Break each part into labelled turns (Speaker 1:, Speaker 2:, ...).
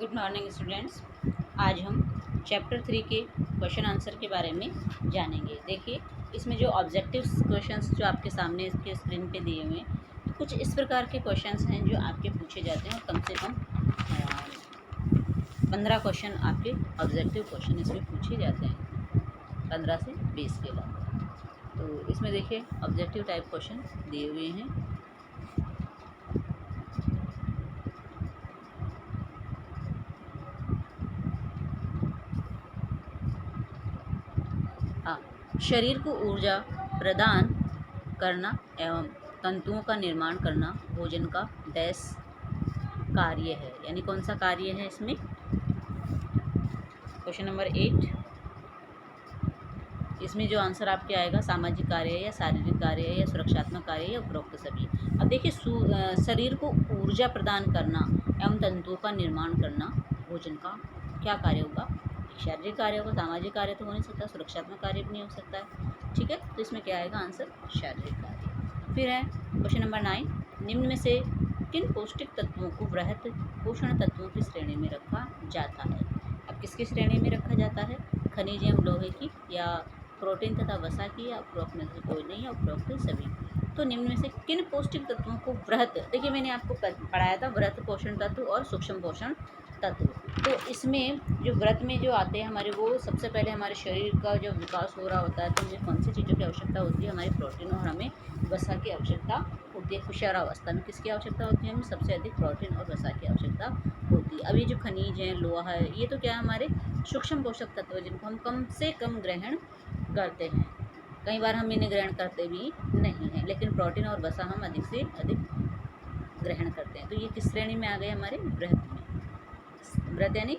Speaker 1: Good morning students. आज हम chapter 3 के क्वेश्चन आंसर के बारे में जानेंगे। देखिए, इसमें जो ऑब्जेक्टिव क्वेश्चंस जो आपके सामने इसके स्क्रीन पे दिए हुए हैं, तो कुछ इस प्रकार के क्वेश्चंस हैं जो आपके पूछे जाते हैं और कम से कम 15 क्वेश्चन आपके ऑब्जेक्टिव क्वेश्चन इसमें पूछे जाते हैं, 15 से 20 के लगभग। तो इसमें देखिए ऑब्जेक्टिव टाइप क्वेश्चन दिए हुए हैं। शरीर को ऊर्जा प्रदान करना एवं तंतुओं का निर्माण करना भोजन का डैश कार्य है, यानी कौन सा कार्य है इसमें। क्वेश्चन नंबर 8, इसमें जो आंसर आपके आएगा सामाजिक कार्य है या शारीरिक कार्य है या सुरक्षात्मक कार्य है या उपरोक्त सभी। अब देखिए, शरीर को ऊर्जा प्रदान करना एवं तंतुओं का निर्माण करना भोजन का क्या कार्य होगा। शारीरिक कार्य होगा, सामाजिक कार्य तो हो नहीं सकता, सुरक्षात्मक कार्य भी नहीं हो सकता है। ठीक है, तो इसमें क्या आएगा आंसर, शारीरिक कार्य। फिर है क्वेश्चन नंबर 9, निम्न में से किन पौष्टिक तत्वों को वृहत पोषण तत्वों की श्रेणी में रखा जाता है। अब किसकी श्रेणी में रखा जाता है, खनिज एवं लोहे की या प्रोटीन तथा वसा की या उपरोक्त में से कोई नहीं या उपरोक्त सभी। तो निम्न में से किन पौष्टिक तत्वों को वृहत, देखिए मैंने आपको पढ़ाया था वृहत पोषण तत्व और सूक्ष्म पोषण तत्व। तो इसमें जो व्रत में जो आते हैं हमारे, वो सबसे पहले हमारे शरीर का जब विकास हो रहा होता है तो हमें कौन सी चीज़ों की आवश्यकता होती है, हमारी प्रोटीन और हमें वसा की आवश्यकता होती है। कुशारावस्था में किसकी आवश्यकता होती है, हमें सबसे अधिक प्रोटीन और वसा की आवश्यकता होती है। अब ये जो खनिज है, लोहा है, ये तो क्या है हमारे सूक्ष्म पोषक तत्व है जिनको हम कम से कम ग्रहण करते हैं। कई बार हम इन्हें ग्रहण करते भी नहीं हैं, लेकिन प्रोटीन और वसा हम अधिक से अधिक ग्रहण करते हैं। तो ये किस श्रेणी में आ गए, हमारे वृहत में। वृहत यानी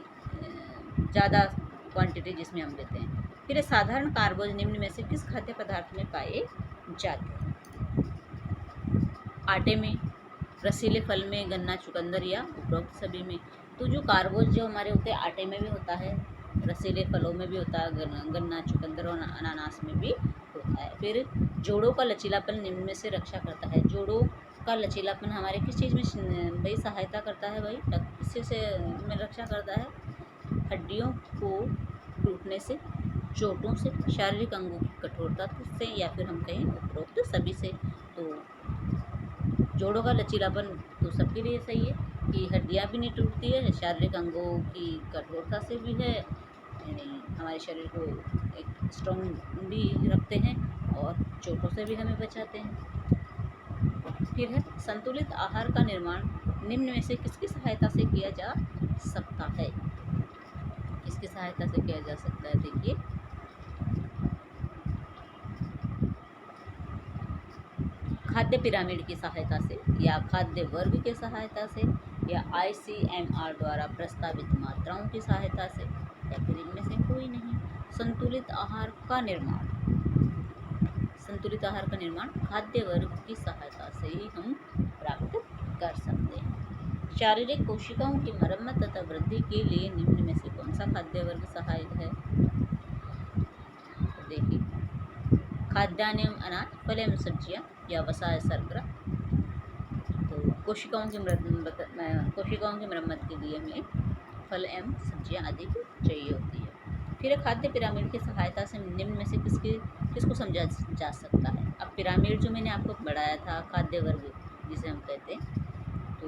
Speaker 1: ज़्यादा क्वांटिटी जिसमें हम लेते हैं। फिर साधारण कार्बोज निम्न में से किस खाद्य पदार्थ में पाए जाते हैं। आटे में, रसीले फल में, गन्ना चुकंदर या उपरोक्त सभी में। तो जो कार्बोज जो हमारे होते हैं आटे में भी होता है, रसीले फलों में भी होता है, गन्ना चुकंदर और अनानास में भी होता है। फिर जोड़ों का लचीलापन निम्न में से रक्षा करता है। जोड़ों का लचीलापन हमारे किस चीज़ में भाई सहायता करता है, भाई किस से में रक्षा करता है, हड्डियों को टूटने से, चोटों से, शारीरिक अंगों की कठोरता से या फिर हम कहें उपरोक्त सभी से। तो जोड़ों का लचीलापन तो सबके लिए सही है कि हड्डियाँ भी नहीं टूटती है, शारीरिक अंगों की कठोरता से भी है, यानी हमारे शरीर को एक स्ट्रॉन्ग भी रखते हैं और चोटों से भी हमें बचाते हैं। फिर है संतुलित आहार का निर्माण निम्न में से किसकी सहायता से किया जा सकता है। किसकी सहायता से किया जा सकता है, देखिए खाद्य पिरामिड की सहायता से या खाद्य वर्ग की सहायता से या ICMR द्वारा प्रस्तावित मात्राओं की सहायता से या फिर इनमें से कोई नहीं। संतुलित आहार का निर्माण, संतुलित आहार का निर्माण खाद्य वर्ग की सहायता से ही हम प्राप्त कर सकते हैं। शारीरिक कोशिकाओं की मरम्मत तथा वृद्धि के लिए निम्न में से कौन सा खाद्य वर्ग सहायक है। तो देखिए, खाद्यान्न एवं अनाज, फल एवं सब्जियाँ या वसा शर्करा। तो कोशिकाओं की मरम्मत के लिए हमें फल एवं सब्जियाँ अधिक चाहिए होती है। फिर खाद्य पिरामिड की सहायता से निम्न में से किसको समझा जा सकता है। अब पिरामिड जो मैंने आपको बढ़ाया था, खाद्य वर्ग जिसे हम कहते हैं, तो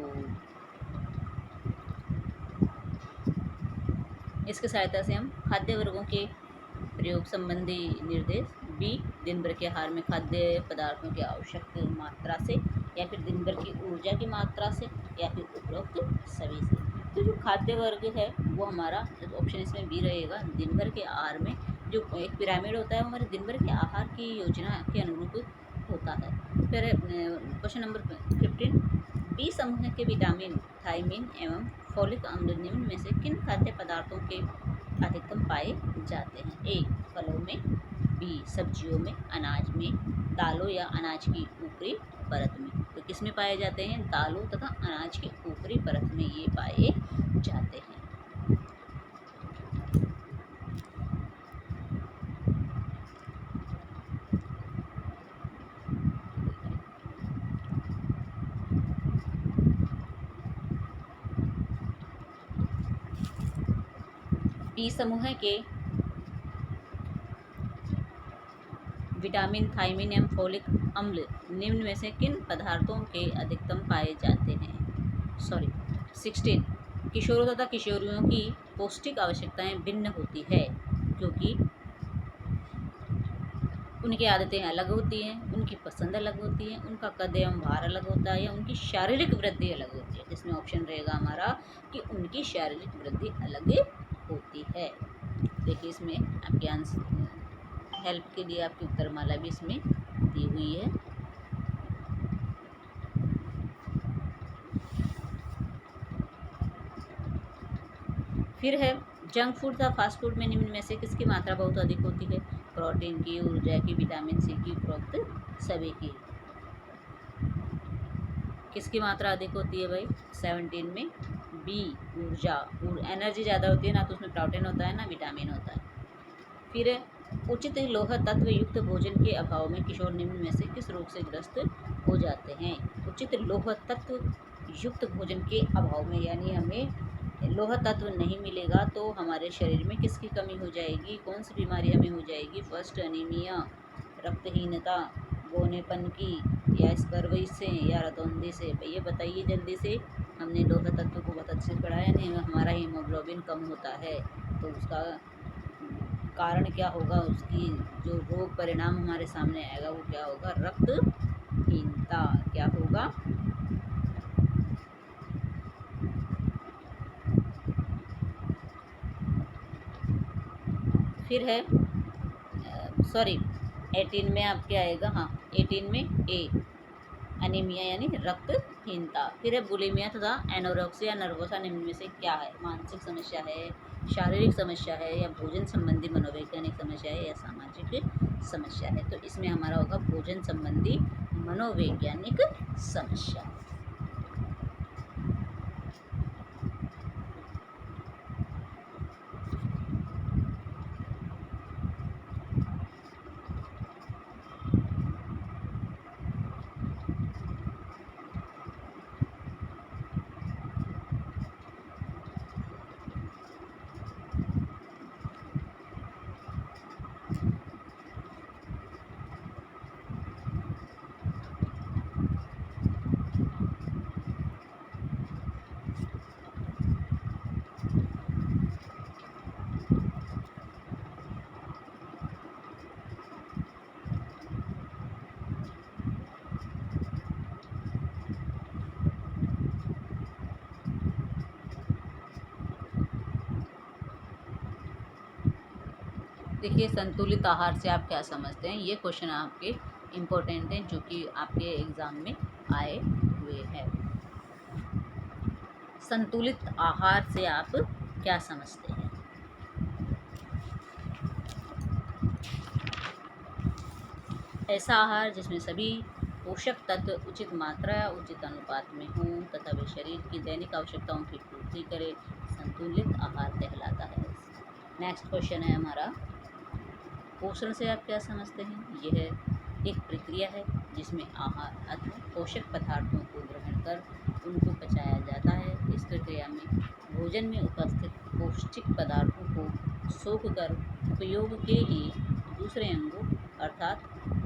Speaker 1: इसकी सहायता से हम खाद्य वर्गों के प्रयोग संबंधी निर्देश, बी दिन भर के आहार में खाद्य पदार्थों की आवश्यक मात्रा से या फिर दिन भर की ऊर्जा की मात्रा से या फिर उपरोक्त सभी से। तो जो खाद्य वर्ग है वो हमारा ऑप्शन इसमें बी रहेगा, दिन भर के आहार में। जो एक पिरामिड होता है वो हमारे दिन भर के आहार की योजना के अनुरूप होता है। फिर क्वेश्चन नंबर 15, बी समूह के विटामिन, थायमिन एवं फोलिक अम्ल निम्न में से किन खाद्य पदार्थों के अधिकतम पाए जाते हैं। ए फलों में, बी सब्जियों में, अनाज में, दालों या अनाज की ऊपरी परत में। तो किस में पाए जाते हैं, दालों तथा अनाज की ऊपरी परत में ये पाए जाते हैं। बी समूह के विटामिन, थायमिन एवं फोलिक अम्ल निम्न में से किन पदार्थों के अधिकतम पाए जाते हैं? 16 किशोरों तथा किशोरियों की पौष्टिक आवश्यकताएं भिन्न होती है क्योंकि उनकी आदतें अलग होती हैं, उनकी पसंद अलग होती है, उनका कद एवं भार अलग होता है या उनकी शारीरिक वृद्धि अलग होती है, जिसमें ऑप्शन रहेगा हमारा कि उनकी शारीरिक वृद्धि अलग होती है। देखिए इसमें आपके आंसर हेल्प के लिए आपकी उत्तरमाला भी इसमें दी हुई है। फिर है जंक फूड तथा फास्ट फूड में निम्न में से किसकी मात्रा बहुत अधिक होती है? प्रोटीन की, ऊर्जा की, विटामिन सी की, उपरोक्त सभी की। किसकी मात्रा अधिक होती है भाई? 17 में बी ऊर्जा, एनर्जी ज़्यादा होती है, ना तो उसमें प्रोटीन होता है ना विटामिन होता है। फिर उचित लौह तत्व युक्त भोजन के अभाव में किशोर निम्न में से किस रोग से ग्रस्त हो जाते हैं? उचित लौह तत्व युक्त भोजन के अभाव में, यानी हमें लौह तत्व नहीं मिलेगा तो हमारे शरीर में किसकी कमी हो जाएगी, कौन सी बीमारी हमें हो जाएगी? फर्स्ट अनीमिया, रक्तहीनता, बौनेपन की, या स्कर्वी से, या रतौंधी से। ये बताइए जल्दी से। हमने लौह तत्व को बहुत अच्छे से पढ़ा है, नहीं हमारा हीमोग्लोबिन कम होता है तो उसका कारण क्या होगा, उसकी जो रोग परिणाम हमारे सामने आएगा वो क्या होगा? रक्तहीनता। क्या होगा? फिर है 18 में आपके आएगा, हाँ 18 में ए अनीमिया यानी रक्तहीनता। फिर है बुलिमिया तथा एनोरेक्सिया नर्वोसा निम्न में से क्या है? मानसिक समस्या है, शारीरिक समस्या है, या भोजन संबंधी मनोवैज्ञानिक समस्या है, या सामाजिक समस्या है? तो इसमें हमारा होगा भोजन संबंधी मनोवैज्ञानिक समस्या। देखिए संतुलित आहार से आप क्या समझते हैं? ये क्वेश्चन आपके इम्पोर्टेंट हैं जो कि आपके एग्ज़ाम में आए हुए हैं। संतुलित आहार से आप क्या समझते हैं? ऐसा आहार जिसमें सभी पोषक तत्व उचित मात्रा या उचित अनुपात में हों तथा वे शरीर की दैनिक आवश्यकताओं की पूर्ति करे, संतुलित आहार कहलाता है। नेक्स्ट क्वेश्चन है हमारा, पोषण से आप क्या समझते हैं? यह एक प्रक्रिया है जिसमें आहार अथवा पोषक पदार्थों को ग्रहण कर उनको पचाया जाता है। इस प्रक्रिया में भोजन में उपस्थित पौष्टिक पदार्थों को सोख कर उपयोग के लिए दूसरे अंगों अर्थात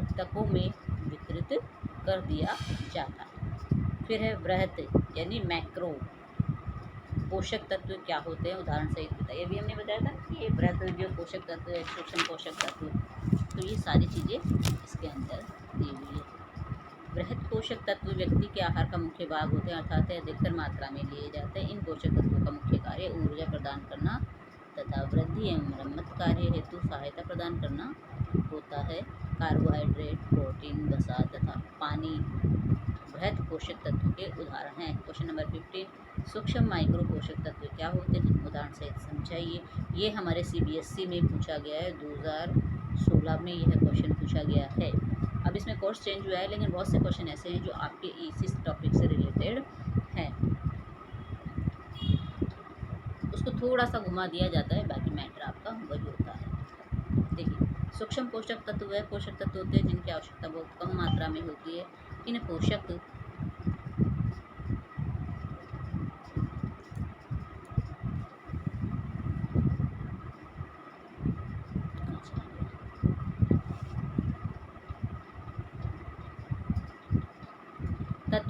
Speaker 1: ऊतकों में वितरित कर दिया जाता है। फिर है बृहत यानी मैक्रो पोषक तत्व क्या होते हैं? उदाहरण सहित बताइए। अभी हमने बताया था कि ये बृहत जो पोषक तत्व है, सूक्ष्म पोषक तत्व, तो ये सारी चीज़ें इसके अंदर दी हुई है। बृहत पोषक तत्व व्यक्ति के आहार का मुख्य भाग होते हैं अर्थात अधिकतर मात्रा में लिए जाते हैं। इन पोषक तत्वों का मुख्य कार्य ऊर्जा प्रदान करना तथा वृद्धि एवं मरम्मत कार्य हेतु सहायता प्रदान करना होता है। कार्बोहाइड्रेट, प्रोटीन, वसा तथा पानी बृहत पोषक तत्व के उदाहरण हैं। क्वेश्चन नंबर 15, सूक्ष्म माइक्रो पोषक तत्व क्या होते हैं? उदाहरण सहित समझाइए। ये हमारे CBSE में पूछा गया है, 2016 में यह क्वेश्चन पूछा गया है। अब इसमें कोर्स चेंज हुआ है लेकिन बहुत से क्वेश्चन ऐसे हैं जो आपके इसी टॉपिक से रिलेटेड हैं, उसको थोड़ा सा घुमा दिया जाता है, बाकी मैटर आपका वही होता है। देखिए सूक्ष्म पोषक तत्व वह पोषक तत्व होते हैं जिनकी आवश्यकता बहुत कम मात्रा में होती है। इन पोषक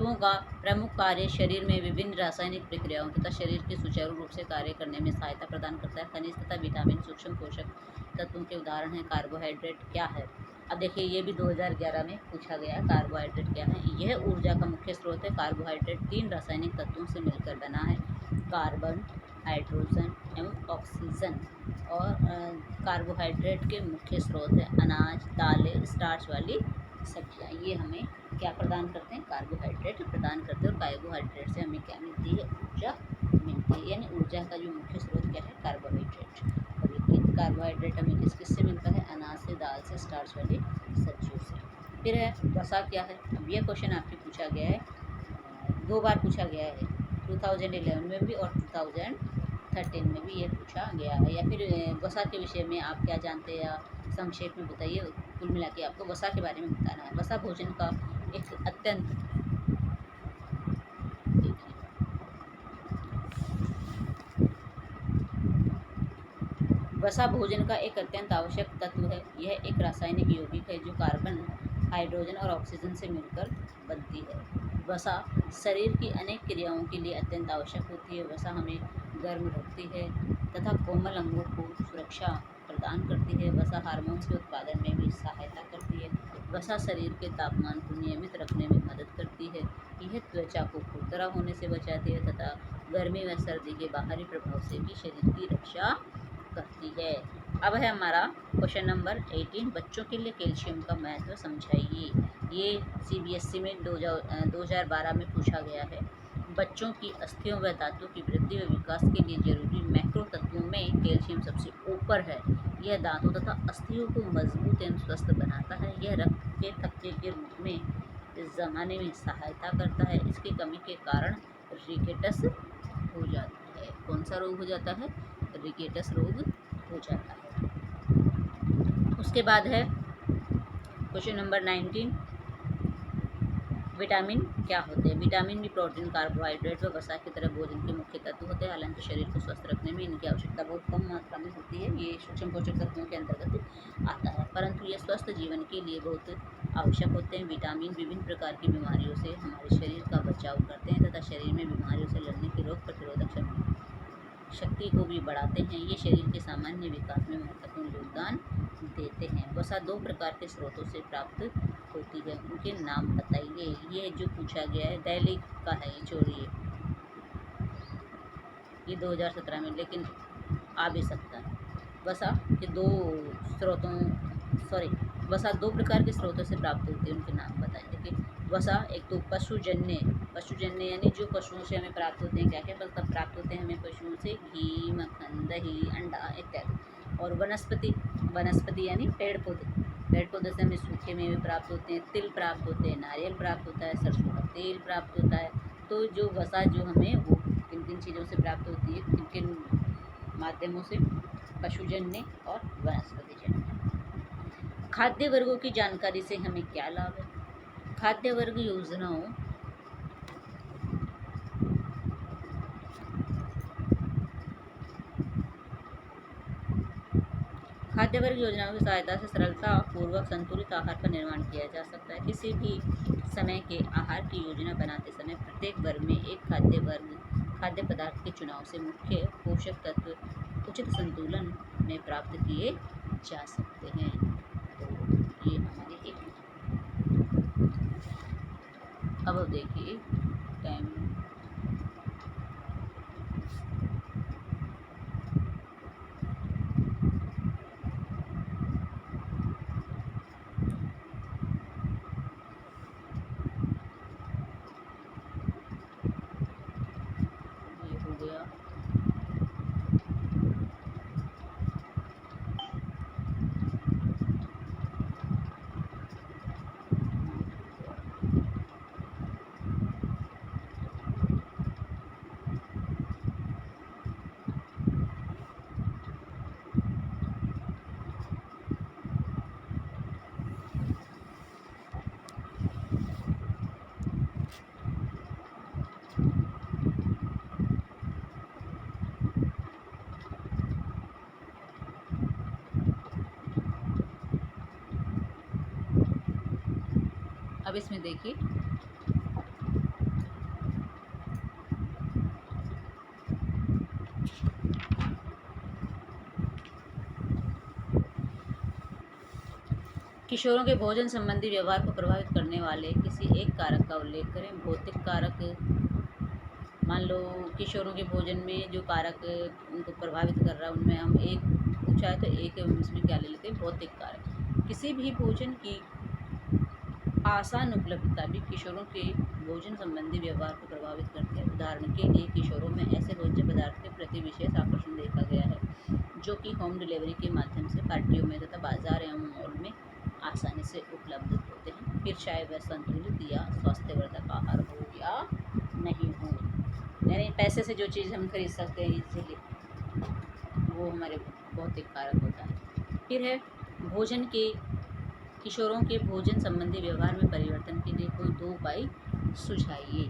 Speaker 1: तत्वों का प्रमुख कार्य शरीर में विभिन्न रासायनिक प्रक्रियाओं तथा शरीर के सुचारू रूप से कार्य करने में सहायता प्रदान करता है। खनिज तथा विटामिन सूक्ष्म पोषक तत्वों के उदाहरण हैं। कार्बोहाइड्रेट क्या है? अब देखिए, ये भी 2011 में पूछा गया, कार्बोहाइड्रेट क्या है? यह ऊर्जा का मुख्य स्रोत है। कार्बोहाइड्रेट 3 रासायनिक तत्वों से मिलकर बना है, कार्बन, हाइड्रोजन एवं ऑक्सीजन। और कार्बोहाइड्रेट के मुख्य स्रोत है अनाज, दालें, स्टार्च वाली सब्जियाँ। ये हमें क्या प्रदान करते हैं? कार्बोहाइड्रेट प्रदान करते हैं। और कार्बोहाइड्रेट से हमें क्या मिलती है? ऊर्जा मिलती है। यानी ऊर्जा का जो मुख्य स्रोत क्या है? कार्बोहाइड्रेट। और ये कार्बोहाइड्रेट हमें किस किस से मिलता है? अनाज से, दाल से, स्टार्च वाली सब्जियों से। फिर है वसा क्या है? अब यह क्वेश्चन आपसे पूछा गया है, 2 बार पूछा गया है, 2011 में भी और 2013 में भी ये पूछा गया है। या फिर वसा के विषय में आप क्या जानते हैं, या संक्षेप में बताइए। कुल मिला के आपको वसा के बारे में बताना है। वसा भोजन का एक अत्यंत वसा भोजन का एक अत्यंत आवश्यक तत्व है। यह एक रासायनिक यौगिक है जो कार्बन, हाइड्रोजन और ऑक्सीजन से मिलकर बनती है। वसा शरीर की अनेक क्रियाओं के लिए अत्यंत आवश्यक होती है। वसा हमें गर्म रखती है तथा कोमल अंगों को सुरक्षा प्रदान करती है। वसा हार्मोन्स के उत्पादन में भी सहायता करती है। वसा शरीर के तापमान को नियमित रखने में मदद करती है। यह त्वचा को खुरदरा होने से बचाती है तथा गर्मी व सर्दी के बाहरी प्रभाव से भी शरीर की रक्षा करती है। अब है हमारा क्वेश्चन नंबर 18, बच्चों के लिए कैल्शियम का महत्व समझाइए। ये CBSE में 2012 में पूछा गया है। बच्चों की अस्थियों व दांतों की वृद्धि व विकास के लिए जरूरी मैक्रो तत्वों में कैल्शियम सबसे ऊपर है। यह दांतों तथा अस्थियों को मजबूत एवं स्वस्थ बनाता है। यह रक्त के थक्के के रूप में जमाने में सहायता करता है। इसकी कमी के कारण रिकेटस हो जाता है। कौन सा रोग हो जाता है? रिकेटस रोग हो जाता है। उसके बाद है क्वेश्चन नंबर 19, विटामिन क्या होते हैं? विटामिन भी प्रोटीन, कार्बोहाइड्रेट व वसा की तरह भोजन के मुख्य तत्व होते हैं। हालांकि शरीर को स्वस्थ रखने में इनकी आवश्यकता बहुत कम मात्रा में होती है। ये सूक्ष्म पोषक तत्वों के अंतर्गत आता है, परंतु ये स्वस्थ जीवन के लिए बहुत आवश्यक होते हैं। विटामिन विभिन्न प्रकार की बीमारियों से हमारे शरीर का बचाव करते हैं तथा शरीर में बीमारियों से लड़ने की रोग प्रतिरोधक शक्ति को भी बढ़ाते हैं। ये शरीर के सामान्य विकास में महत्वपूर्ण योगदान देते हैं। वसा 2 प्रकार के स्रोतों से प्राप्त होती है, उनके नाम बताइए। ये जो पूछा गया है दिल्ली का है, ये छोड़िए, ये 2017 में, लेकिन आ भी सकता है। वसा के 2 प्रकार के स्रोतों से प्राप्त होती है, उनके नाम बताएं। देखिए, वसा एक तो पशुजन्य यानी जो पशुओं से हमें प्राप्त होते हैं। क्या क्या प्राप्त होते हैं हमें पशुओं से? घी, मक्खन, दही, अंडा इत्यादि। और वनस्पति यानी पेड़ पौधे से हमें सूखे मेवे प्राप्त होते हैं, तिल प्राप्त होते हैं, नारियल प्राप्त होता है, सरसों का तेल प्राप्त होता है। तो जो वसा जो हमें वो किन किन चीज़ों से प्राप्त होती है, किन किन माध्यमों से? पशुजन्य और वनस्पतिजन्य। खाद्य वर्गों की जानकारी से हमें क्या लाभ है? खाद्य वर्ग योजनाओं की सहायता से सरलता पूर्वक संतुलित आहार का निर्माण किया जा सकता है। किसी भी समय के आहार की योजना बनाते समय प्रत्येक वर्ग में एक खाद्य पदार्थ के चुनाव से मुख्य पोषक तत्व उचित संतुलन में प्राप्त किए जा सकते हैं। तो ये हमारे एक। अब देखिए टाइम, ये हो गया। अब इसमें देखिए, किशोरों के भोजन संबंधी व्यवहार को प्रभावित करने वाले किसी एक कारक का उल्लेख करें। भौतिक कारक, मान लो किशोरों के भोजन में जो कारक उनको प्रभावित कर रहा है उनमें हम एक पूछा है तो एक इसमें क्या ले लेते हैं, भौतिक कारक। किसी भी भोजन की आसान उपलब्धता भी किशोरों के भोजन संबंधी व्यवहार को प्रभावित करती है। उदाहरण के लिए किशोरों में ऐसे भोज्य पदार्थ के प्रति विशेष आकर्षण देखा गया है जो कि होम डिलीवरी के माध्यम से पार्टियों में तथा बाजार एवं मॉल में आसानी से उपलब्ध होते हैं। फिर चाहे वह संतुलित या स्वास्थ्यवर्धक आहार हो या नहीं हो, यानी पैसे से जो चीज़ हम खरीद सकते हैं इजीली, वो हमारे भौतिक कारक होता है। फिर है भोजन के किशोरों के भोजन संबंधी व्यवहार में परिवर्तन के लिए कोई 2 उपाय सुझाइए।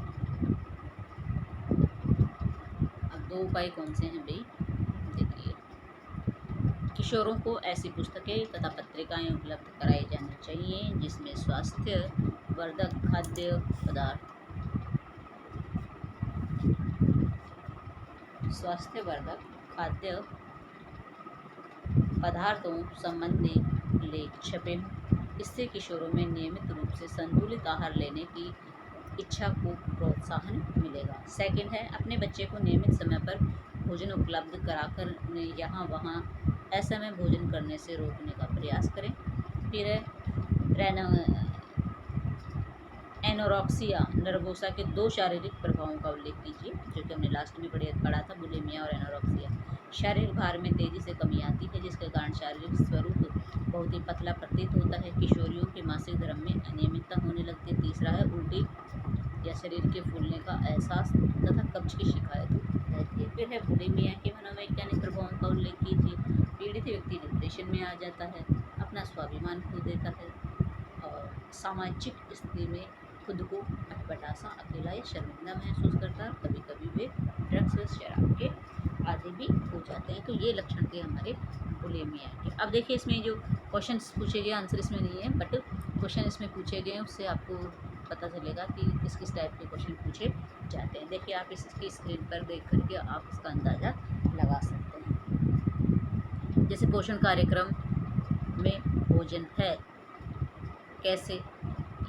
Speaker 1: अब 2 उपाय कौन से हैं भाई, देखिए। किशोरों को ऐसी पुस्तकें तथा पत्रिकाएं उपलब्ध कराई जानी चाहिए जिसमें स्वास्थ्यवर्धक खाद्य पदार्थों संबंधी लेख छपे हों। इससे किशोरों में नियमित रूप से संतुलित आहार लेने की इच्छा को प्रोत्साहन मिलेगा। सेकंड है, अपने बच्चे को नियमित समय पर भोजन उपलब्ध कराकर यहाँ वहाँ असमय भोजन करने से रोकने का प्रयास करें। फिर है एनोरेक्सिया नर्वोसा के 2 शारीरिक प्रभावों का उल्लेख कीजिए, जो कि हमने लास्ट में पढ़ा था, बुलिमिया और एनोरेक्सिया। शारीरिक भार में तेजी से कमी आती है जिसके कारण शारीरिक स्वरूप बहुत ही पतला प्रतीत होता है। किशोरियों के मासिक धर्म में अनियमितता होने लगती है। तीसरा है उल्टी या शरीर के फूलने का एहसास तथा कब्ज की शिकायत रहती है। फिर है बुलिमिया के मनोवैज्ञानिक प्रभावों का उल्लेख कीजिए। पीड़ित व्यक्ति डिप्रेशन में आ जाता है, अपना स्वाभिमान खो देता है और सामाजिक स्थिति में खुद को अटपटा-सा, अकेला या शर्मिंदा महसूस करता है। कभी कभी वे ड्रग्स व शराब के आदि भी हो जाते हैं। तो ये लक्षण थे हमारे बुलिमिया के। अब देखिए इसमें जो क्वेश्चन पूछे गए, आंसर इसमें नहीं है, बट क्वेश्चन इसमें पूछे गए उससे आपको पता चलेगा कि किस किस टाइप के क्वेश्चन पूछे जाते हैं। देखिए आप इसकी स्क्रीन पर देख करके आप इसका अंदाज़ा लगा सकते हैं। जैसे पोषण कार्यक्रम में भोजन है कैसे,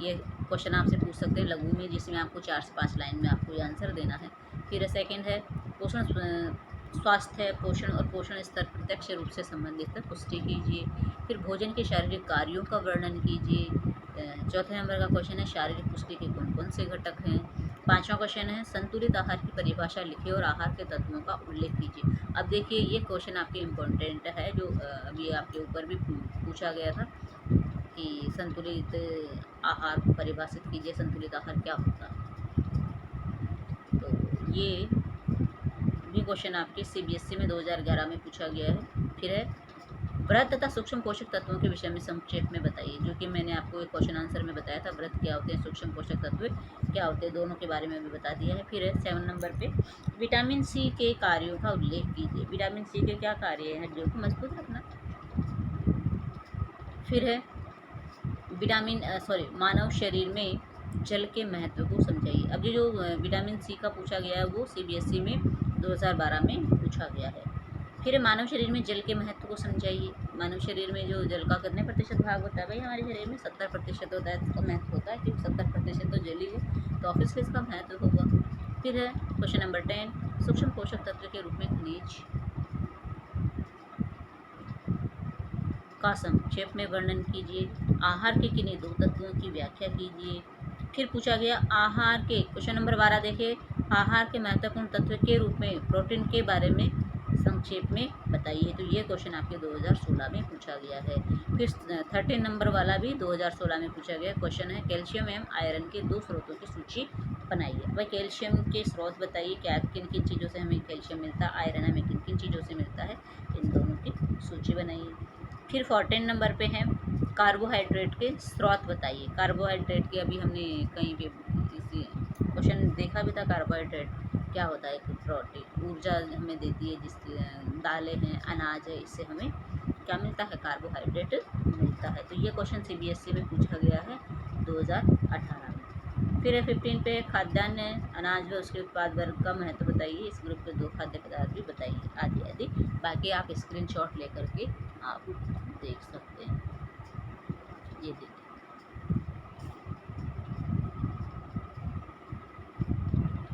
Speaker 1: ये क्वेश्चन आपसे पूछ सकते हैं लघु में, जिसमें आपको 4 से 5 लाइन में आपको ये आंसर देना है। फिर सेकंड है पोषण, स्वास्थ्य, पोषण और पोषण स्तर प्रत्यक्ष रूप से संबंधित है, पुष्टि कीजिए। फिर भोजन के शारीरिक कार्यों का वर्णन कीजिए। चौथे नंबर का क्वेश्चन है शारीरिक पुष्टि के कौन कौन से घटक हैं। 5वां क्वेश्चन है संतुलित आहार की परिभाषा लिखिए और आहार के तत्वों का उल्लेख कीजिए। अब देखिए ये क्वेश्चन आपके इम्पोर्टेंट है, जो अभी आपके ऊपर भी पूछा गया था कि संतुलित आहार को परिभाषित कीजिए, संतुलित आहार क्या होता है। तो ये भी क्वेश्चन आपके CBSE में 2011 में पूछा गया है। फिर है व्रत तथा सूक्ष्म पोषक तत्वों के विषय में संक्षेप में बताइए, जो कि मैंने आपको एक क्वेश्चन आंसर में बताया था। व्रत क्या होते हैं, सूक्ष्म पोषक तत्व क्या होते हैं, दोनों के बारे में भी बता दिया है। फिर है 7 नंबर पे विटामिन C के कार्यों का उल्लेख कीजिए। विटामिन C के क्या कार्य है, हड्डियों को मजबूत रखना। फिर है मानव शरीर में जल के महत्व को समझाइए। अब ये जो विटामिन C का पूछा गया है वो CBSE में 2012 में पूछा गया है। फिर मानव शरीर में जल के महत्व को समझाइए। मानव शरीर में जो जल का कितने प्रतिशत भाग होता है भाई, हमारे शरीर में 70% होता है, इसका महत्व होता है क्योंकि 70% तो जल ही है, तो ऑब्वियसली इसका महत्व होगा। फिर है क्वेश्चन नंबर 10 सूक्ष्म पोषक तत्व के रूप में खनिज का संक्षेप में वर्णन कीजिए। आहार के किन्हीं 2 तत्वों की व्याख्या कीजिए। फिर पूछा गया आहार के, क्वेश्चन नंबर 12 देखिए, आहार के महत्वपूर्ण तत्व के रूप में प्रोटीन के बारे में संक्षेप में बताइए। तो ये क्वेश्चन आपके 2016 में पूछा गया है। फिर 13 नंबर वाला भी 2016 में पूछा गया क्वेश्चन है कैल्शियम एवं आयरन के 2 स्रोतों की सूची बनाइए। भाई कैल्शियम के स्रोत बताइए, क्या किन किन चीज़ों से हमें कैल्शियम मिलता है, आयरन हमें किन किन चीज़ों से मिलता है, इन दोनों की सूची बनाइए। फिर 14 नंबर पे है कार्बोहाइड्रेट के स्रोत बताइए। कार्बोहाइड्रेट के अभी हमने कहीं पे इसी क्वेश्चन देखा भी था, कार्बोहाइड्रेट क्या होता है, प्रोटीन ऊर्जा हमें देती है, जिस दालें हैं, अनाज है, इससे हमें क्या मिलता है, कार्बोहाइड्रेट मिलता है। तो ये क्वेश्चन CBSE में पूछा गया है 2018 में। फिर है 15 पे खाद्यान्न अनाज व उसके उत्पाद वर्ग का महत्व बताइए। इस ग्रुप के 2 खाद्य पदार्थ भी बताइए, आदि आदि। बाकी आप स्क्रीनशॉट लेकर के आप देख सकते हैं।